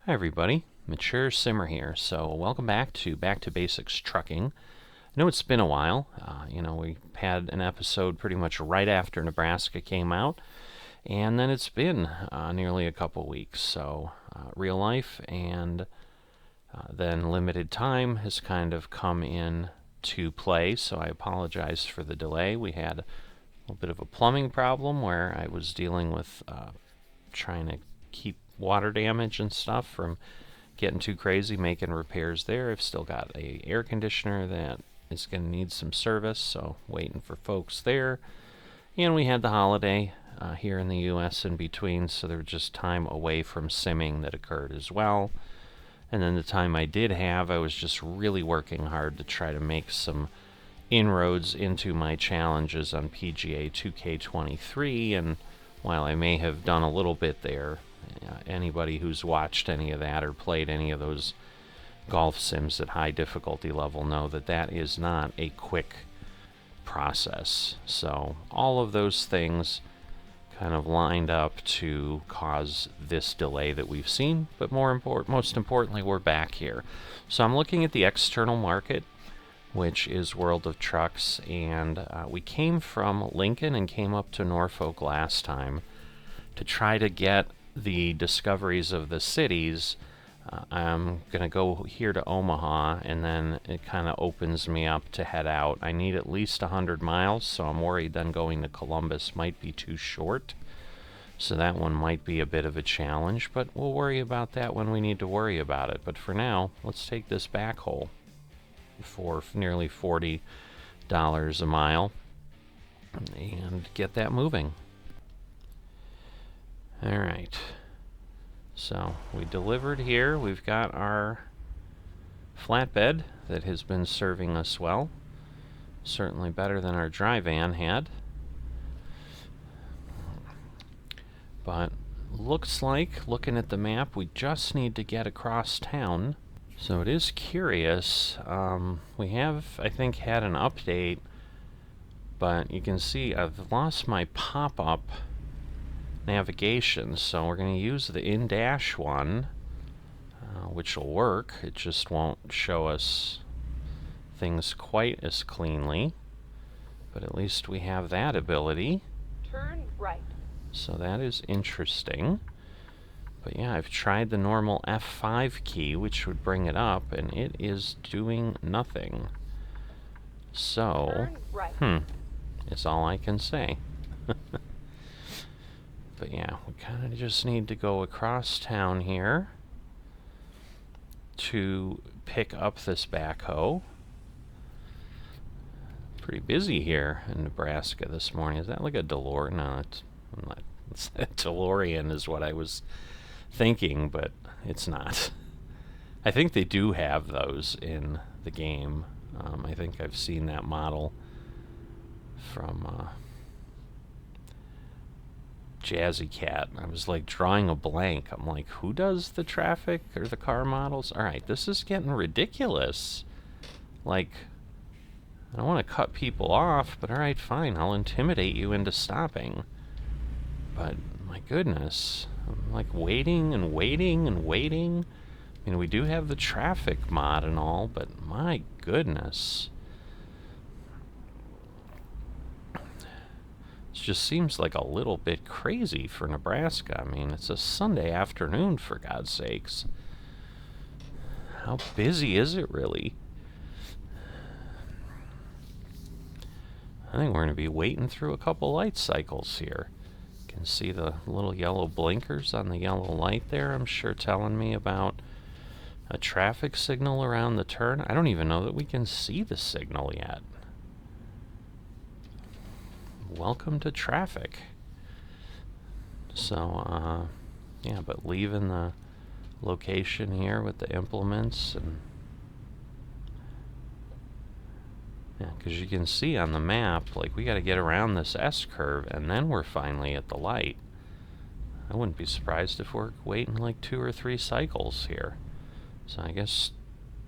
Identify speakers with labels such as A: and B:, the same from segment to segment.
A: Hi everybody, Mature Simmer here. So welcome back to Basics Trucking. I know it's been a while. We had an episode pretty much right after Nebraska came out, and then it's been nearly a couple weeks. So real life and then limited time has kind of come in to play. So I apologize for the delay. We had a little bit of a plumbing problem where I was dealing with trying to keep water damage and stuff from getting too crazy, making repairs there. I've still got a air conditioner that is going to need some service, so waiting for folks there. And we had the holiday here in the U.S. in between, so there was just time away from simming that occurred as well. And then the time I did have, I was just really working hard to try to make some inroads into my challenges on PGA 2K23, and while I may have done a little bit there, anybody who's watched any of that or played any of those golf sims at high difficulty level know that that is not a quick process. So all of those things kind of lined up to cause this delay that we've seen, but most importantly, we're back here. So I'm looking at the external market, which is World of Trucks, and we came from Lincoln and came up to Norfolk last time to try to get the discoveries of the cities. I'm going to go here to Omaha, and then it kind of opens me up to head out. I need at least 100 miles, so I'm worried then going to Columbus might be too short. So that one might be a bit of a challenge, but we'll worry about that when we need to worry about it. But for now, let's take this backhoe for nearly $40 a mile and get that moving. Alright, so we delivered here. We've got our flatbed that has been serving us well. Certainly better than our dry van had. But looks like, looking at the map, we just need to get across town. So it is curious. We have, I think, had an update, but you can see I've lost my pop-up navigation, so we're going to use the in-dash one, which will work. It just won't show us things quite as cleanly, but at least we have that ability.
B: Turn right.
A: So that is interesting. But yeah, I've tried the normal F5 key, which would bring it up, and it is doing nothing. So,
B: Turn right.
A: is all I can say. But yeah, we kind of just need to go across town here to pick up this backhoe. Pretty busy here in Nebraska this morning. Is that like a DeLorean? No, it's not. It's a DeLorean is what I was thinking, but it's not. I think they do have those in the game. I think I've seen that model from Jazzy Cat. I was like drawing a blank. I'm like, who does the traffic or the car models? Alright, this is getting ridiculous. Like, I don't want to cut people off, but alright, fine, I'll intimidate you into stopping. But, my goodness, I'm like waiting and waiting and waiting. I mean, we do have the traffic mod and all, but my goodness. It just seems like a little bit crazy for Nebraska. I mean, it's a Sunday afternoon, for God's sakes. How busy is it really? I think we're going to be waiting through a couple light cycles here. You can see the little yellow blinkers on the yellow light there, I'm sure telling me about a traffic signal around the turn. I don't even know that we can see the signal yet. Welcome to traffic. So, yeah, but leaving the location here with the implements, and yeah, because you can see on the map, like, we got to get around this S-curve, and then we're finally at the light. I wouldn't be surprised if we're waiting like 2 or 3 cycles here. So I guess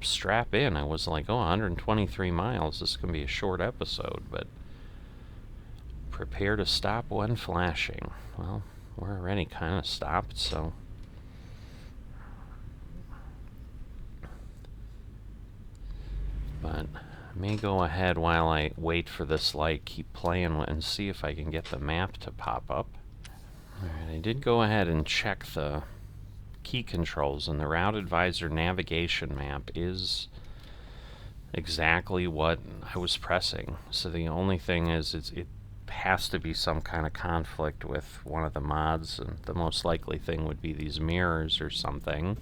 A: strap in. I was like, oh, 123 miles. This is going to be a short episode, but prepare to stop when flashing. Well, we're already kind of stopped, so I may go ahead while I wait for this light, keep playing and see if I can get the map to pop up. Alright, I did go ahead and check the key controls, and the Route Advisor navigation map is exactly what I was pressing. So the only thing is it has to be some kind of conflict with one of the mods, and the most likely thing would be these mirrors or something.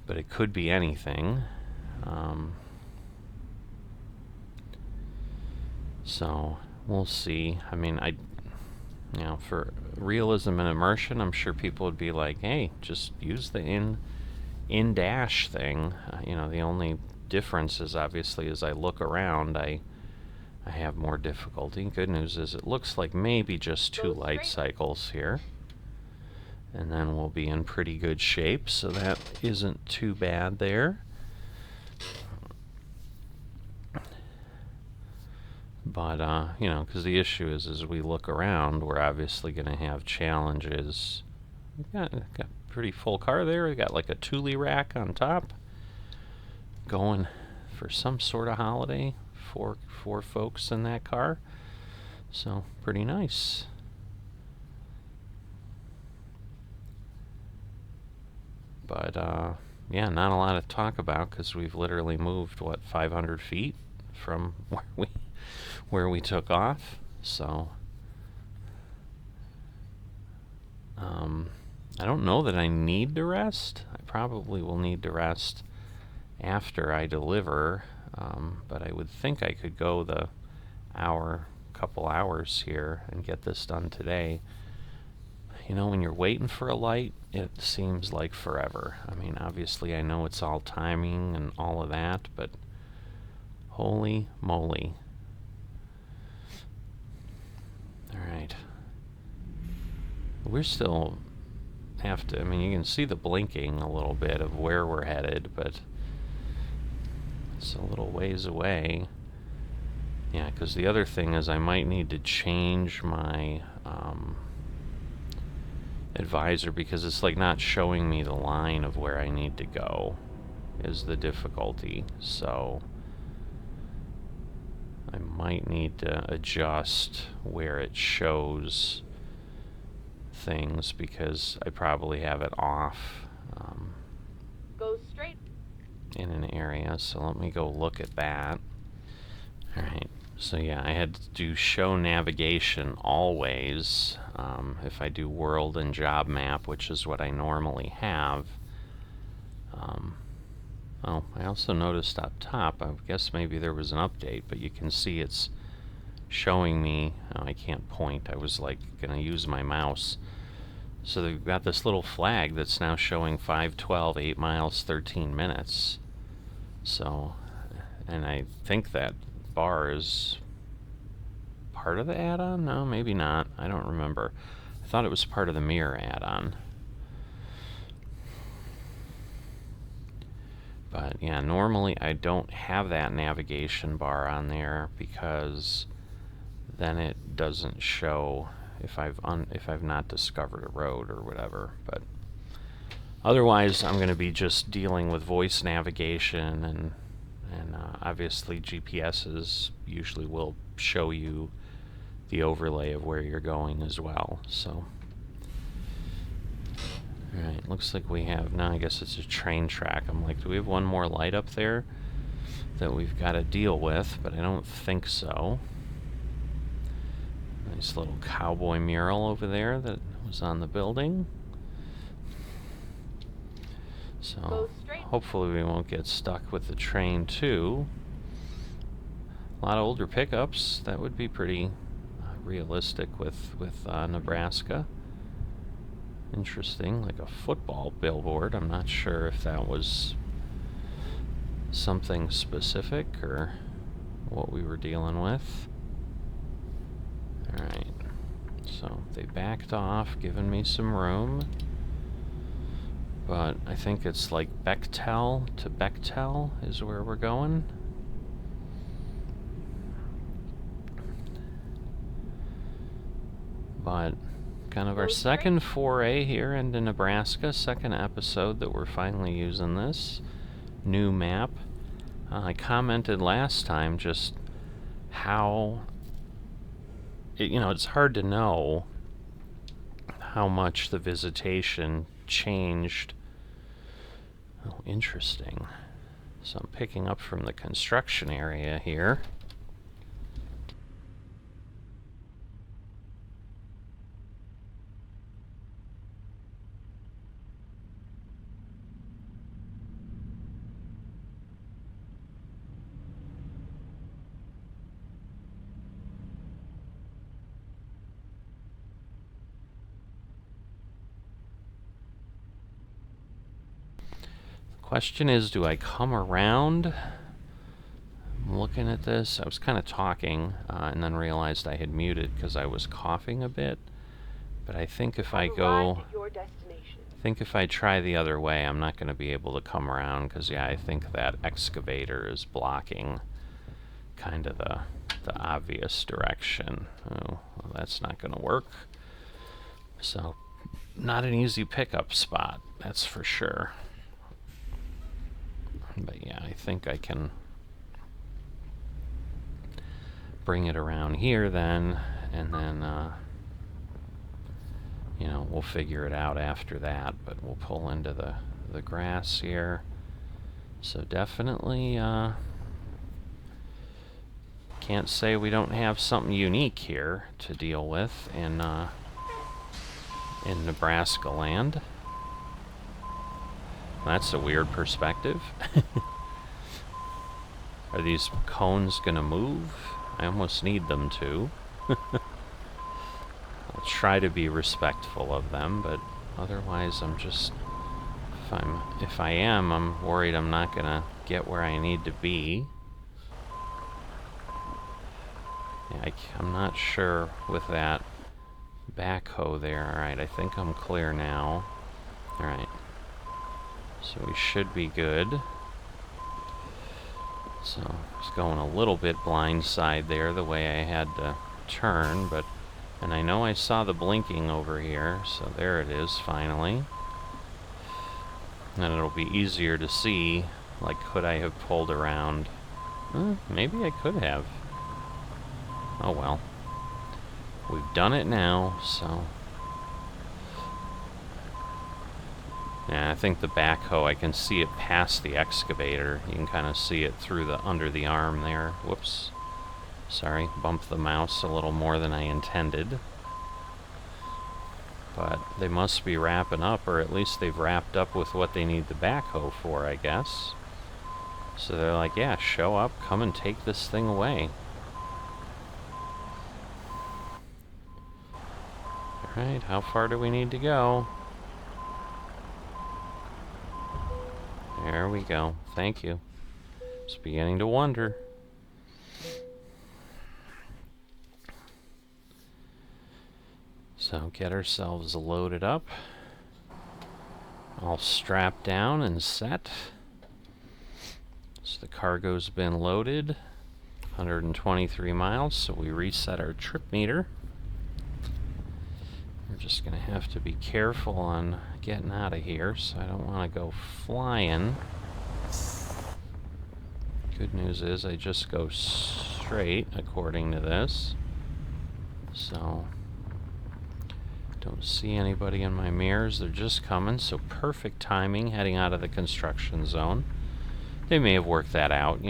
A: But it could be anything. So we'll see. I mean, you know, for realism and immersion, I'm sure people would be like, hey, just use the in dash thing. You know, the only difference is obviously as I look around, I have more difficulty. Good news is it looks like maybe just 2 light cycles here, and then we'll be in pretty good shape, so that isn't too bad there. But, you know, because the issue is as we look around, we're obviously going to have challenges. We've got a pretty full car there. We've got like a Thule rack on top. Going for some sort of holiday. Four folks in that car. So, pretty nice. But, yeah, not a lot to talk about because we've literally moved, what, 500 feet from where we took off. So I don't know that I need to rest. I probably will need to rest after I deliver, but I would think I could go the couple hours here and get this done today. You know, when you're waiting for a light, it seems like forever. I mean, obviously I know it's all timing and all of that, but holy moly. Alright. We're still have to, I mean, you can see the blinking a little bit of where we're headed, but it's a little ways away. Yeah, because the other thing is I might need to change my advisor because it's like not showing me the line of where I need to go is the difficulty. So I might need to adjust where it shows things because I probably have it off
B: Go straight
A: in an area. So let me go look at that. Alright, so yeah, I had to do show navigation always if I do world and job map, which is what I normally have. Oh, I also noticed up top, I guess maybe there was an update, but you can see it's showing me, oh, I can't point, I was like going to use my mouse. So they've got this little flag that's now showing 5:12, 8 miles, 13 minutes. So, and I think that bar is part of the add-on? No, maybe not. I don't remember. I thought it was part of the mirror add-on. But yeah, normally I don't have that navigation bar on there because then it doesn't show if I've not discovered a road or whatever. But otherwise, I'm going to be just dealing with voice navigation, and obviously GPSs usually will show you the overlay of where you're going as well. So, alright, looks like we have, now I guess it's a train track. I'm like, do we have one more light up there that we've got to deal with? But I don't think so. Nice little cowboy mural over there that was on the building. So hopefully we won't get stuck with the train too. A lot of older pickups. That would be pretty realistic with Nebraska. Interesting, like a football billboard. I'm not sure if that was something specific or what we were dealing with. Alright, so they backed off, giving me some room. But I think it's like Bechtel to Bechtel is where we're going. But kind of our second foray here into Nebraska, second episode that we're finally using this new map. I commented last time just how, it's hard to know how much the visitation changed. Oh, interesting. So I'm picking up from the construction area here. Question is, do I come around? I'm looking at this. I was kind of talking and then realized I had muted because I was coughing a bit. But I think if I try the other way, I'm not going to be able to come around because, yeah, I think that excavator is blocking kind of the obvious direction. Oh, well, that's not going to work. So, not an easy pickup spot, that's for sure. But yeah, I think I can bring it around here then, and then, we'll figure it out after that, but we'll pull into the grass here. So definitely, can't say we don't have something unique here to deal with in Nebraska land. That's a weird perspective. Are these cones gonna move? I almost need them to. I'll try to be respectful of them, but otherwise I'm just, if I am, I'm worried I'm not gonna get where I need to be. Yeah, I'm not sure with that backhoe there. Alright, I think I'm clear now. Alright. So we should be good. So, just going a little bit blindside there, the way I had to turn, but, and I know I saw the blinking over here, so there it is, finally. And it'll be easier to see, like, could I have pulled around? Maybe I could have. Oh well. We've done it now, so... Yeah, I think the backhoe, I can see it past the excavator. You can kind of see it through under the arm there. Whoops. Sorry, bumped the mouse a little more than I intended. But they must be wrapping up, or at least they've wrapped up with what they need the backhoe for, I guess. So they're like, yeah, show up, come and take this thing away. Alright, how far do we need to go? There we go. Thank you. It's beginning to wonder. So get ourselves loaded up. All strapped down and set. So the cargo's been loaded. 123 miles, so we reset our trip meter. We're just going to have to be careful on getting out of here, so I don't want to go flying. Good news is I just go straight, according to this. So, don't see anybody in my mirrors. They're just coming, so perfect timing heading out of the construction zone. They may have worked that out,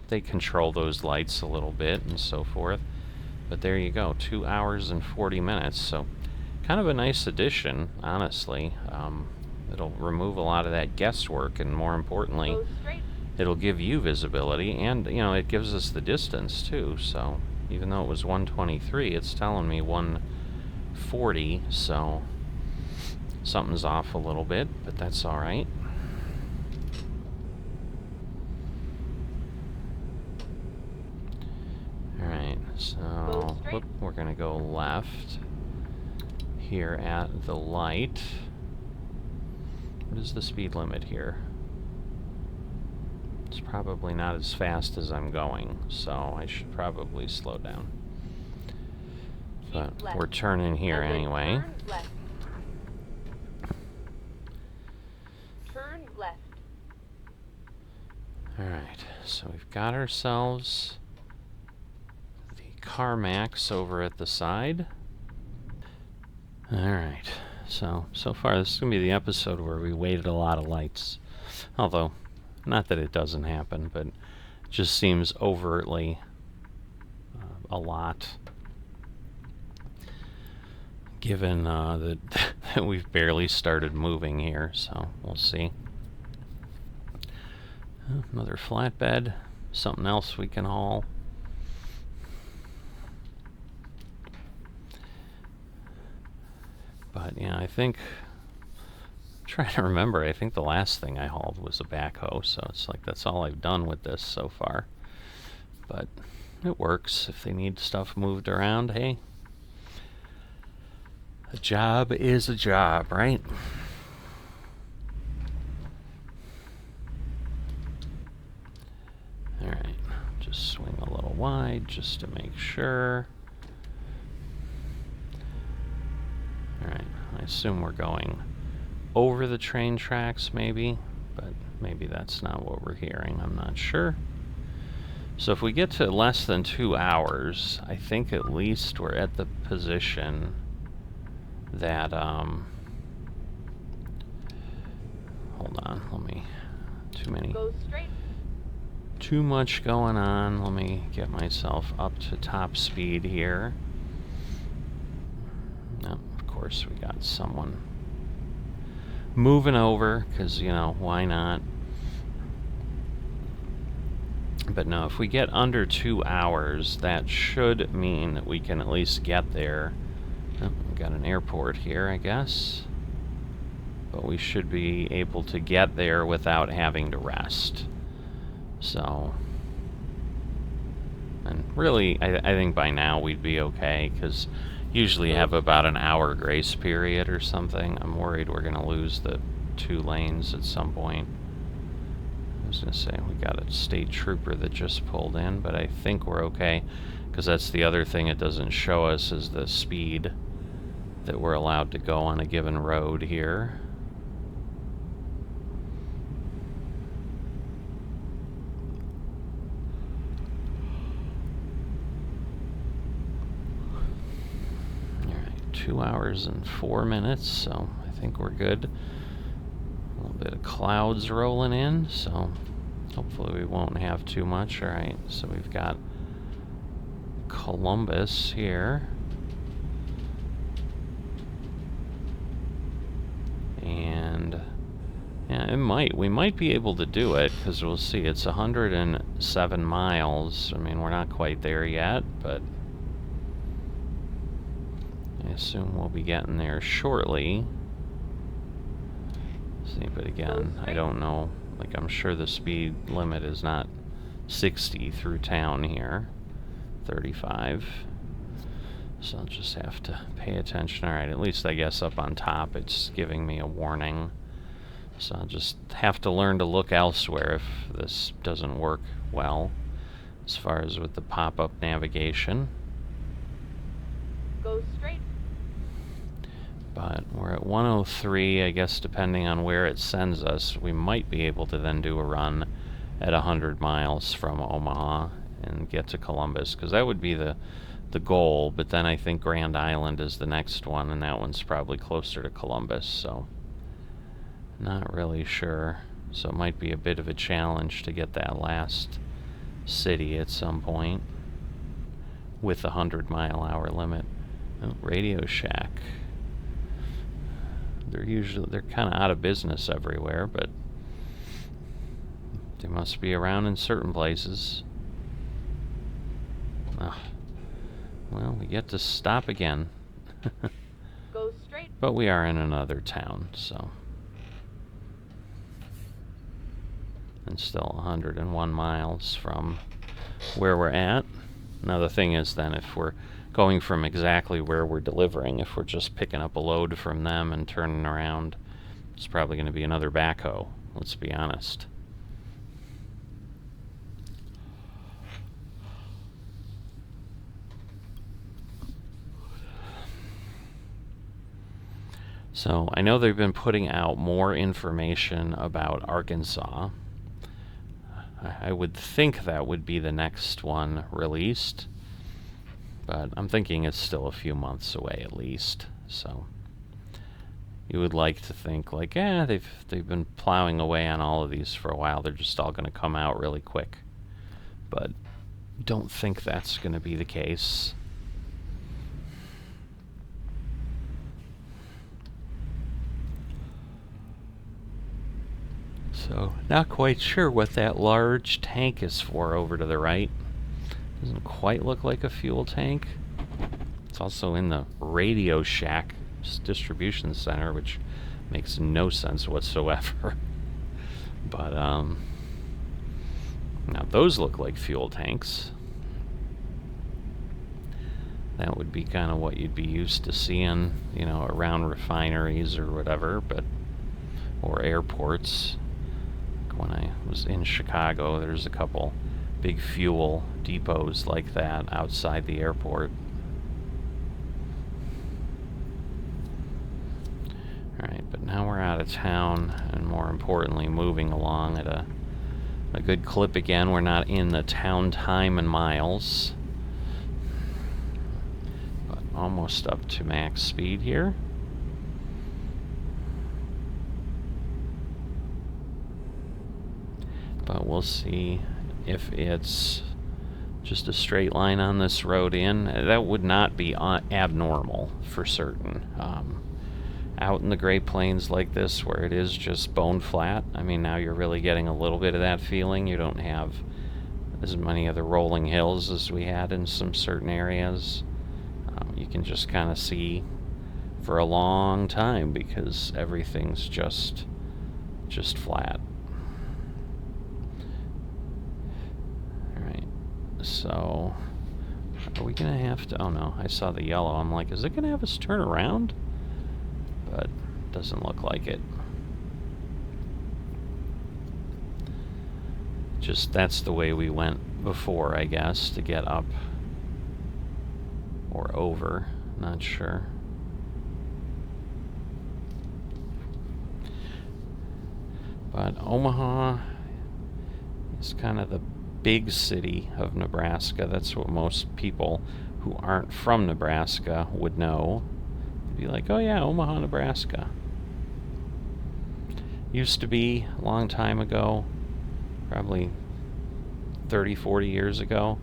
A: they control those lights a little bit and so forth. But there you go, 2 hours and 40 minutes, so kind of a nice addition, honestly. It'll remove a lot of that guesswork, and more importantly, it'll give you visibility, and, it gives us the distance, too. So, even though it was 123, it's telling me 140, so something's off a little bit, but that's alright. Alright, so, we're gonna go left here at the light. What is the speed limit here? It's probably not as fast as I'm going, so I should probably slow down. But we're turning here anyway.
B: Turn left.
A: Alright, so we've got ourselves the CarMax over at the side. Alright, so far this is going to be the episode where we waited a lot of lights. Although, not that it doesn't happen, but it just seems overtly a lot. Given that we've barely started moving here, so we'll see. Another flatbed, something else we can haul. But yeah, I think, I'm trying to remember, I think the last thing I hauled was a backhoe, so it's like that's all I've done with this so far. But it works. If they need stuff moved around, hey, a job is a job, right? Alright, just swing a little wide just to make sure. Alright, I assume we're going over the train tracks maybe, but maybe that's not what we're hearing, I'm not sure. So if we get to less than 2 hours, I think at least we're at the position that, hold on,
B: Go straight.
A: too much going on. Let me get myself up to top speed here. No, of course we got someone moving over, because, you know, why not? But no, if we get under 2 hours, that should mean that we can at least get there. Oh, we've got an airport here, I guess. But we should be able to get there without having to rest. So, and really, I think by now we'd be okay, because usually you have about an hour grace period or something. I'm worried we're going to lose the 2 lanes at some point. I was going to say, we got a state trooper that just pulled in, but I think we're okay, because that's the other thing it doesn't show us is the speed that we're allowed to go on a given road here. Alright, 2 hours and 4 minutes, so I think we're good. A little bit of clouds rolling in, so hopefully we won't have too much. Alright, so we've got Columbus here. And yeah, we might be able to do it, because we'll see, it's 107 miles. I mean, we're not quite there yet, but I assume we'll be getting there shortly. See, but again, I don't know, like, I'm sure the speed limit is not 60 through town here, 35. So I'll just have to pay attention. Alright, at least I guess up on top it's giving me a warning. So I'll just have to learn to look elsewhere if this doesn't work well, as far as with the pop-up navigation.
B: Go straight.
A: But we're at 103, I guess depending on where it sends us, we might be able to then do a run at 100 miles from Omaha and get to Columbus, because that would be the goal, but then I think Grand Island is the next one, and that one's probably closer to Columbus, so not really sure. So it might be a bit of a challenge to get that last city at some point with the 100-mile-hour limit. Oh, Radio Shack. They're kind of out of business everywhere, but they must be around in certain places. Well, we get to stop again.
B: Go straight.
A: But we are in another town, so. And still 101 miles from where we're at. Now the thing is then, if we're going from exactly where we're delivering, if we're just picking up a load from them and turning around, it's probably going to be another backhoe, let's be honest. So I know they've been putting out more information about Arkansas. I would think that would be the next one released, but I'm thinking it's still a few months away at least. So you would like to think like, they've been plowing away on all of these for a while. They're just all going to come out really quick. But don't think that's going to be the case. So, not quite sure what that large tank is for over to the right. Doesn't quite look like a fuel tank. It's also in the Radio Shack distribution center, which makes no sense whatsoever. But, now those look like fuel tanks. That would be kind of what you'd be used to seeing, you know, around refineries or whatever, or airports. When I was in Chicago, there's a couple big fuel depots like that outside the airport. Alright, but now we're out of town, and more importantly, moving along at a good clip again. We're not in the town time and miles, but almost up to max speed here. But we'll see if it's just a straight line on this road in. That would not be abnormal for certain. Out in the Great Plains like this, where it is just bone flat, I mean, now you're really getting a little bit of that feeling. You don't have as many of the rolling hills as we had in some certain areas. You can just kind of see for a long time because everything's just flat. So, are we going to have to... Oh no, I saw the yellow. I'm like, is it going to have us turn around? But it doesn't look like it. Just, that's the way we went before, I guess, to get up. Or over. Not sure. But Omaha is kind of the big city of Nebraska. That's what most people who aren't from Nebraska would know. They'd be like, oh yeah, Omaha, Nebraska. Used to be a long time ago, probably 30, 40 years ago,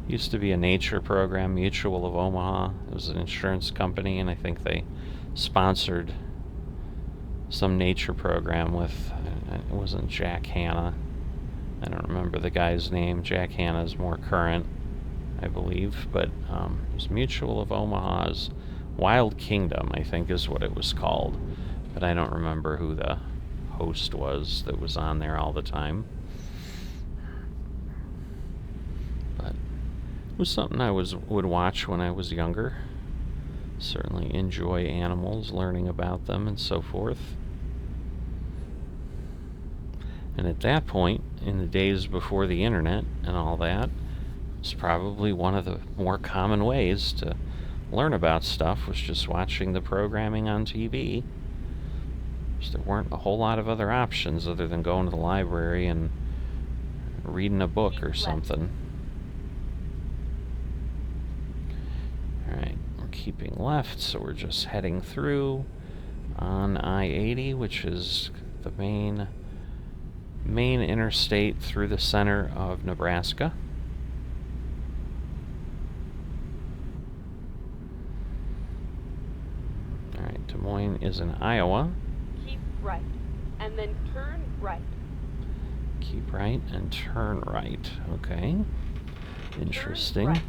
A: used to be a nature program, Mutual of Omaha. It was an insurance company, and I think they sponsored some nature program with, it wasn't Jack Hanna. I don't remember the guy's name. Jack Hanna's more current, I believe, but it was Mutual of Omaha's Wild Kingdom, I think is what it was called, but I don't remember who the host was that was on there all the time. But it was something I would watch when I was younger. Certainly enjoy animals, learning about them, and so forth. And at that point, in the days before the internet and all that, it's probably one of the more common ways to learn about stuff was just watching the programming on TV. Because there weren't a whole lot of other options other than going to the library and reading a book or something. Alright, we're keeping left, so we're just heading through on I-80, which is the main interstate through the center of Nebraska. Alright, Des Moines is in Iowa.
B: Keep right, and then turn right.
A: Keep right and turn right. Okay. Interesting.
B: Turn right.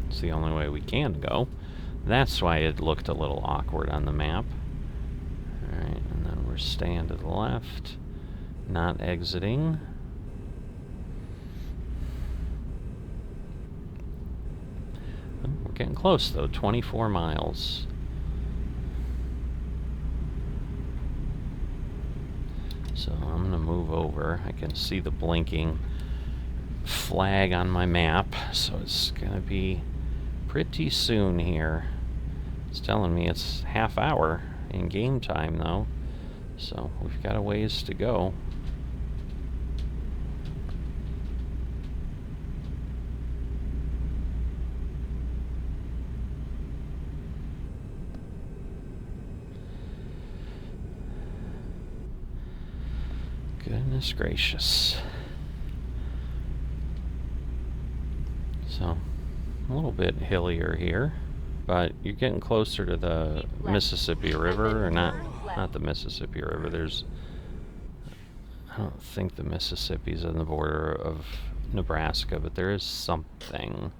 A: It's the only way we can go. That's why it looked a little awkward on the map. Alright, and then we're staying to the left, not exiting. Oh, we're getting close though, 24 miles. So I'm going to move over. I can see the blinking flag on my map, so it's going to be pretty soon here. It's telling me it's half hour in game time though, So we've got a ways to go. Goodness gracious. So, a little bit hillier here, but you're getting closer to the Mississippi River, or not the Mississippi River. I don't think the Mississippi's on the border of Nebraska, but there is something.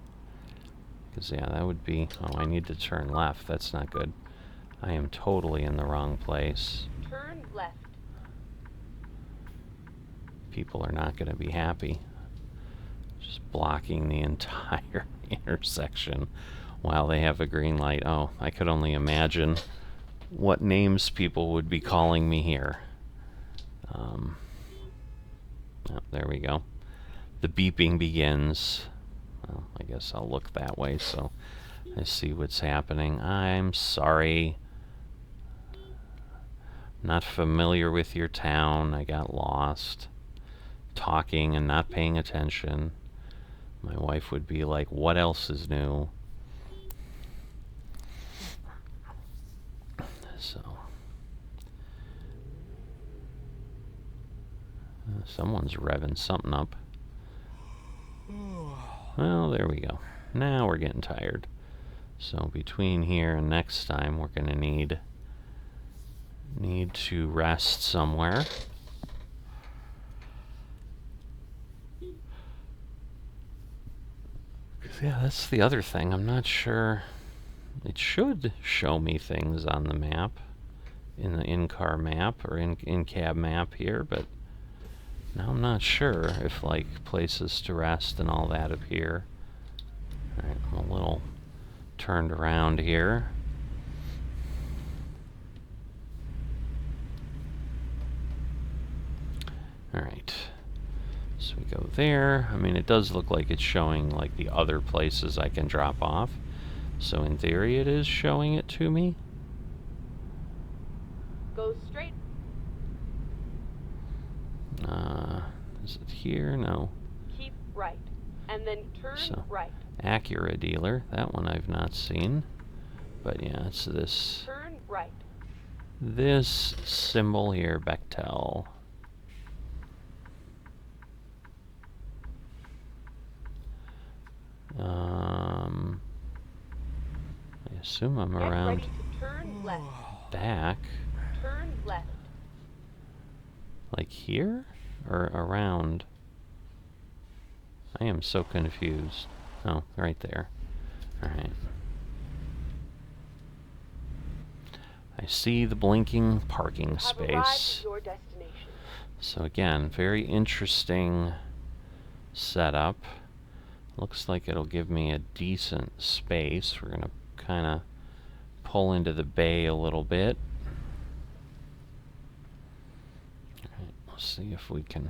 A: Because, yeah, that would be, oh, I need to turn left. That's not good. I am totally in the wrong place.
B: Turn left.
A: People are not going to be happy. Just blocking the entire intersection while they have a green light. Oh, I could only imagine what names people would be calling me here. Oh, there we go. The beeping begins. Well, I guess I'll look that way so I see what's happening. I'm sorry. Not familiar with your town. I got lost. Talking and not paying attention. My wife would be like, what else is new? So, someone's revving something up. Well, there we go. Now we're getting tired. So between here and next time, we're going to need to rest somewhere. Yeah, that's the other thing. I'm not sure. It should show me things on the map, in the in-car map or in-cab map here, but now I'm not sure if, like, places to rest and all that appear. Alright, I'm a little turned around here. Alright. So we go there. I mean, it does look like it's showing, like, the other places I can drop off. So in theory, it is showing it to me.
B: Go straight.
A: Is it here? No.
B: Keep right. And then turn right.
A: Acura dealer. That one I've not seen. But yeah, it's this.
B: Turn right.
A: This symbol here, Bechtel. I assume I'm around
B: ready to turn left.
A: Back.
B: Turn left.
A: Like here? Or around? I am so confused. Oh, right there. Alright. I see the blinking parking space.
B: Your destination.
A: So again, very interesting setup. Looks like it'll give me a decent space. We're going to kind of pull into the bay a little bit. Alright, let's see if we can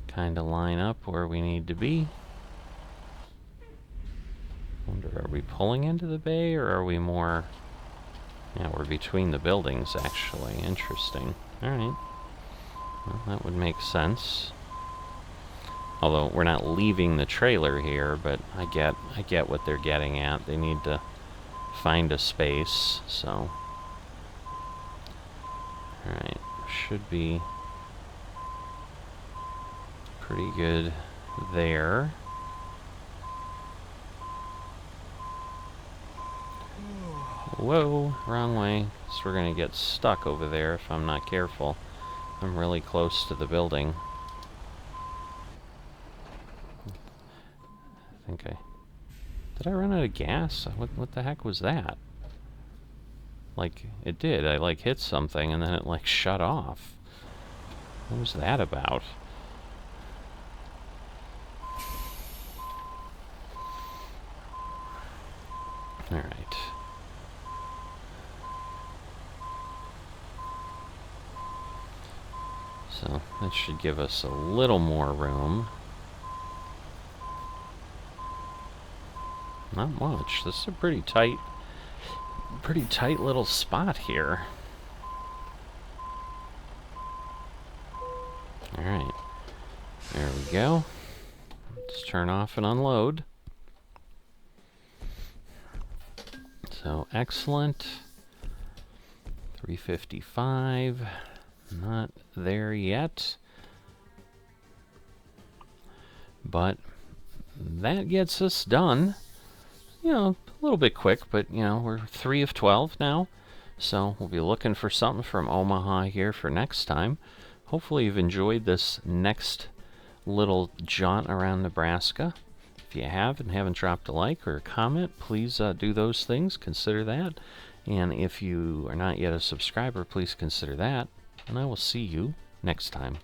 A: kind of line up where we need to be. Wonder, are we pulling into the bay or are we more... Yeah, we're between the buildings, actually. Interesting. Alright. Well, that would make sense. Although we're not leaving the trailer here, but I get what they're getting at. They need to find a space, so... Alright, should be pretty good there. Whoa, wrong way. So we're gonna get stuck over there if I'm not careful. I'm really close to the building. Did I run out of gas? What the heck was that? Like, it did. I, like, hit something and then it, like, shut off. What was that about? Alright. So, that should give us a little more room. Not much. This is a pretty tight little spot here. Alright. There we go. Let's turn off and unload. So, excellent. 355. Not there yet. But that gets us done. You know, a little bit quick, but, you know, we're 3 of 12 now. So we'll be looking for something from Omaha here for next time. Hopefully you've enjoyed this next little jaunt around Nebraska. If you have and haven't dropped a like or a comment, please do those things. Consider that. And if you are not yet a subscriber, please consider that. And I will see you next time.